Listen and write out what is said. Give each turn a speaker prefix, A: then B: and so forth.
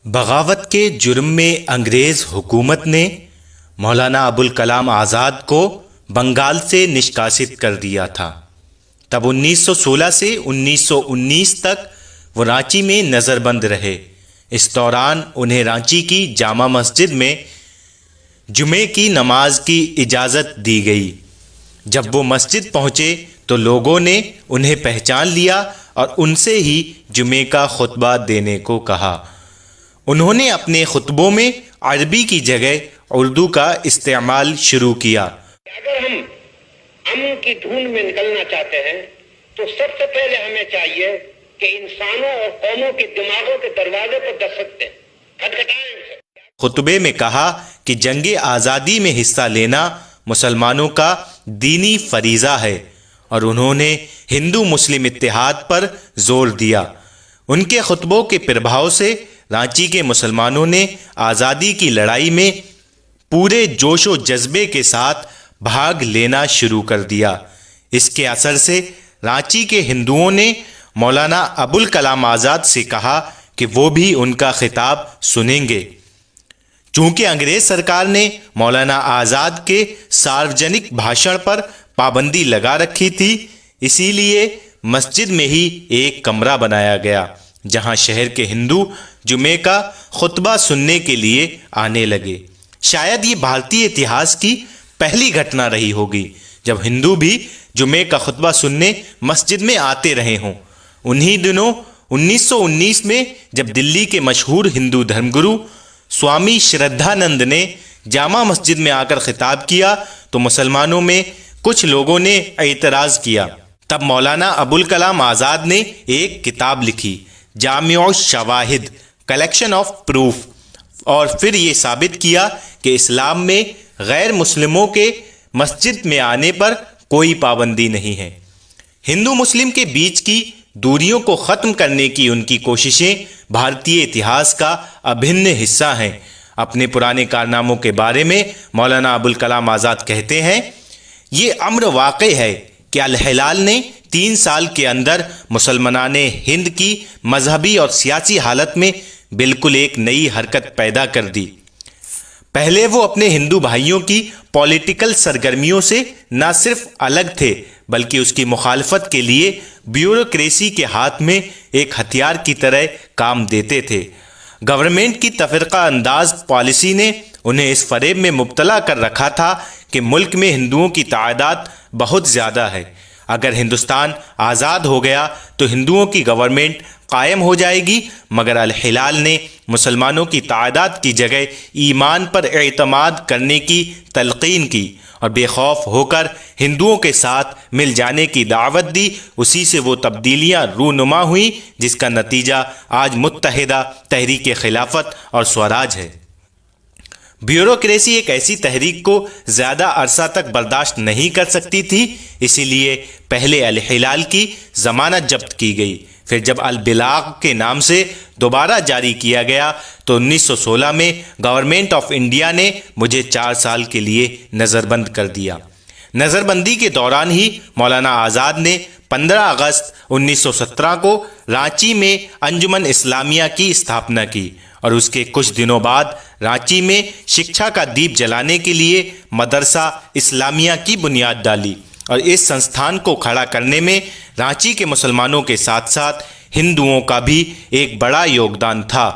A: بغاوت کے جرم میں انگریز حکومت نے مولانا ابوالکلام آزاد کو بنگال سے نشکاست کر دیا تھا۔ تب 1916 سے 1919 تک وہ رانچی میں نظر بند رہے۔ اس دوران انہیں رانچی کی جامع مسجد میں جمعے کی نماز کی اجازت دی گئی۔ جب وہ مسجد پہنچے تو لوگوں نے انہیں پہچان لیا اور ان سے ہی جمعے کا خطبہ دینے کو کہا۔ انہوں نے اپنے خطبوں میں عربی کی جگہ اردو کا استعمال شروع کیا۔
B: اگر ہم امن کی دھن میں نکلنا چاہتے ہیں تو سب سے پہلے ہمیں چاہیے کہ انسانوں اور قوموں کے دماغوں کے دروازے پر دستک دیں، کھٹکھٹائیں۔
A: خطبے میں کہا کہ جنگ آزادی میں حصہ لینا مسلمانوں کا دینی فریضہ ہے، اور انہوں نے ہندو مسلم اتحاد پر زور دیا۔ ان کے خطبوں کے پربھاؤ سے رانچی کے مسلمانوں نے آزادی کی لڑائی میں پورے جوش و جذبے کے ساتھ بھاگ لینا شروع کر دیا۔ اس کے اثر سے رانچی کے ہندوؤں نے مولانا ابوالکلام آزاد سے کہا کہ وہ بھی ان کا خطاب سنیں گے۔ چونکہ انگریز سرکار نے مولانا آزاد کے سارجنک بھاشن پر پابندی لگا رکھی تھی، اسی لیے مسجد میں ہی ایک کمرہ بنایا گیا جہاں شہر کے ہندو جمعے کا خطبہ سننے کے لیے آنے لگے۔ شاید یہ بھارتی اتہاس کی پہلی گھٹنا رہی ہوگی جب ہندو بھی جمعے کا خطبہ سننے مسجد میں آتے رہے ہوں۔ انہی دنوں 1919 میں جب دلی کے مشہور ہندو دھرم گرو سوامی شردھانند نے جامع مسجد میں آ کر خطاب کیا تو مسلمانوں میں کچھ لوگوں نے اعتراض کیا۔ تب مولانا ابوالکلام آزاد نے ایک کتاب لکھی، جامع الشواہد، کلیکشن آف پروف، اور پھر یہ ثابت کیا کہ اسلام میں غیر مسلموں کے مسجد میں آنے پر کوئی پابندی نہیں ہے۔ ہندو مسلم کے بیچ کی دوریوں کو ختم کرنے کی ان کی کوششیں بھارتی اتہاس کا ابھن حصہ ہیں۔ اپنے پرانے کارناموں کے بارے میں مولانا ابوالکلام آزاد کہتے ہیں، یہ امر واقع ہے کہ الہلال نے 3 سال کے اندر مسلمانان ہند کی مذہبی اور سیاسی حالت میں بالکل ایک نئی حرکت پیدا کر دی۔ پہلے وہ اپنے ہندو بھائیوں کی پولیٹیکل سرگرمیوں سے نہ صرف الگ تھے بلکہ اس کی مخالفت کے لیے بیوروکریسی کے ہاتھ میں ایک ہتھیار کی طرح کام دیتے تھے۔ گورنمنٹ کی تفرقہ انداز پالیسی نے انہیں اس فریب میں مبتلا کر رکھا تھا کہ ملک میں ہندوؤں کی تعداد بہت زیادہ ہے، اگر ہندوستان آزاد ہو گیا تو ہندوؤں کی گورنمنٹ قائم ہو جائے گی، مگر الہلال نے مسلمانوں کی تعداد کی جگہ ایمان پر اعتماد کرنے کی تلقین کی اور بے خوف ہو کر ہندوؤں کے ساتھ مل جانے کی دعوت دی۔ اسی سے وہ تبدیلیاں رونما ہوئیں جس کا نتیجہ آج متحدہ تحریک خلافت اور سوراج ہے۔ بیوروکریسی ایک ایسی تحریک کو زیادہ عرصہ تک برداشت نہیں کر سکتی تھی، اسی لیے پہلے الہلال کی ضمانت ضبط کی گئی، پھر جب البلاغ کے نام سے دوبارہ جاری کیا گیا تو 1916 میں گورنمنٹ آف انڈیا نے مجھے 4 سال کے لیے نظر بند کر دیا۔ نظر بندی کے دوران ہی مولانا آزاد نے 15 اگست 1917 کو رانچی میں انجمن اسلامیہ کی استھاپنا کی اور اس کے کچھ دنوں بعد رانچی میں شکشا کا دیپ جلانے کے لیے مدرسہ اسلامیہ کی بنیاد ڈالی، اور اس سنستھان کو کھڑا کرنے میں رانچی کے مسلمانوں کے ساتھ ساتھ ہندوؤں کا بھی ایک بڑا یوگدان تھا۔